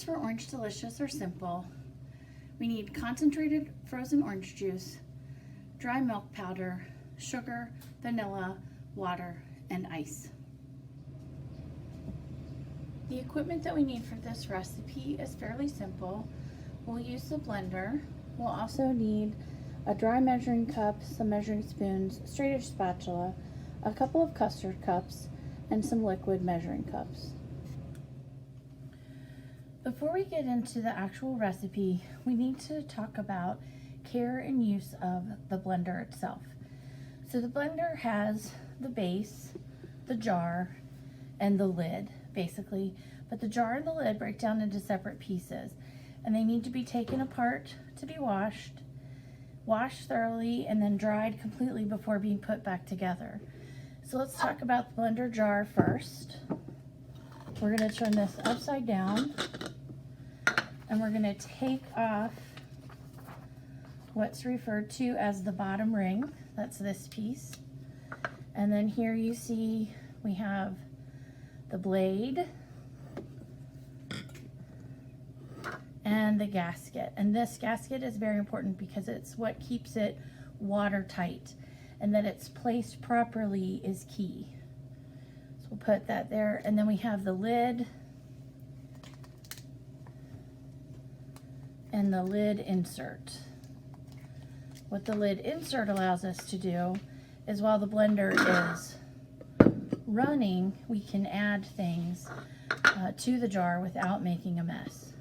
ingredients for Orange Delicious are simple. We need concentrated frozen orange juice, dry milk powder, sugar, vanilla, water, and ice. The equipment that we need for this recipe is fairly simple. We'll use the blender. We'll also need a dry measuring cup, some measuring spoons, straight edge spatula, a couple of custard cups, and some liquid measuring cups. Before we get into the actual recipe, we need to talk about care and use of the blender itself. So the blender has the base, the jar, and the lid, basically. But the jar and the lid break down into separate pieces, and they need to be taken apart to be washed thoroughly, and then dried completely before being put back together. So let's talk about the blender jar first. We're going to turn this upside down, and we're going to take off what's referred to as the bottom ring. That's this piece. And then here you see we have the blade and the gasket. And this gasket is very important because it's what keeps it watertight, and that it's placed properly is key. So we'll put that there, and then we have the lid and the lid insert. What the lid insert allows us to do is, while the blender is running, we can add things to the jar without making a mess.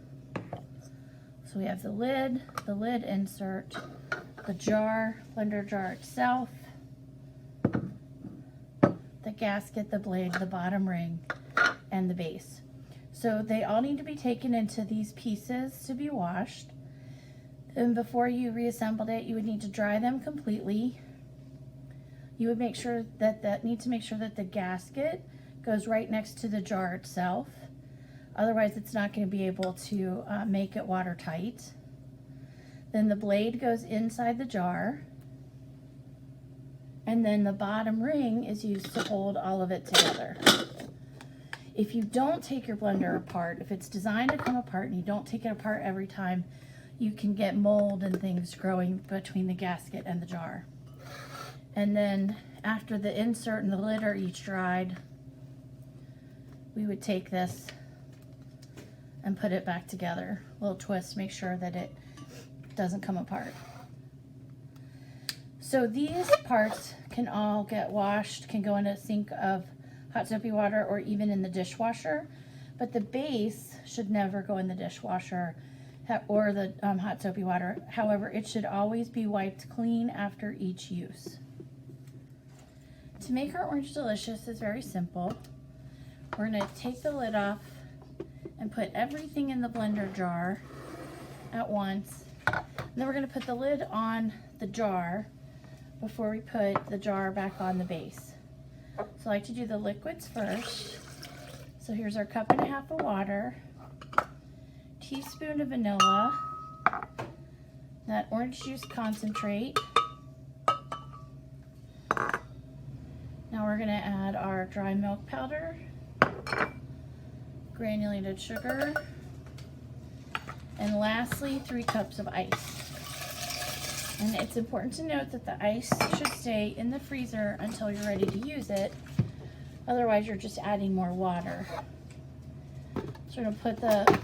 So we have the lid insert, the jar, blender jar itself, the gasket, the blade, the bottom ring, and the base. So they all need to be taken into these pieces to be washed. And before you reassembled it, you would need to dry them completely. You would make sure that the gasket goes right next to the jar itself. Otherwise, it's not going to be able to make it watertight. Then the blade goes inside the jar. And then the bottom ring is used to hold all of it together. If you don't take your blender apart, if it's designed to come apart and you don't take it apart every time, you can get mold and things growing between the gasket and the jar. And then after the insert and the lid are each dried, we would take this and put it back together. A little twist, make sure that it doesn't come apart. So these parts can all get washed, can go in a sink of hot soapy water or even in the dishwasher, but the base should never go in the dishwasher or the hot soapy water. However, it should always be wiped clean after each use. To make our Orange Delicious is very simple. We're going to take the lid off and put everything in the blender jar at once. And then we're going to put the lid on the jar before we put the jar back on the base. So I like to do the liquids first. So here's our 1.5 cups of water, teaspoon of vanilla, that orange juice concentrate. Now we're going to add our dry milk powder, granulated sugar, and lastly 3 cups of ice. And it's important to note that the ice should stay in the freezer until you're ready to use it. Otherwise, you're just adding more water. So we're going to put the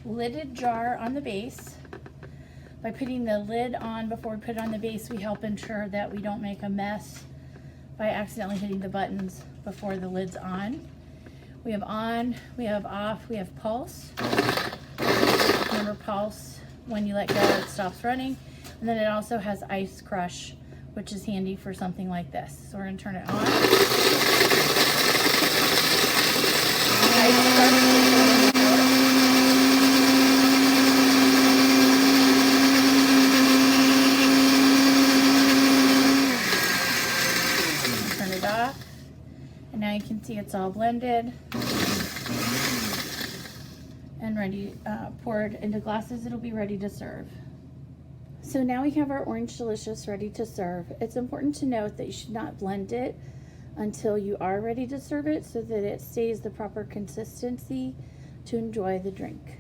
lidded jar on the base. By putting the lid on before we put it on the base, we help ensure that we don't make a mess by accidentally hitting the buttons before the lid's on. We have on, we have off, we have pulse. Remember, pulse, when you let go, it stops running. And then it also has ice crush, which is handy for something like this. So we're going to turn it on. Ice crush. Turn it off. And now you can see it's all blended and ready, poured into glasses. It'll be ready to serve. So now we have our Orange Delicious ready to serve. It's important to note that you should not blend it until you are ready to serve it so that it stays the proper consistency to enjoy the drink.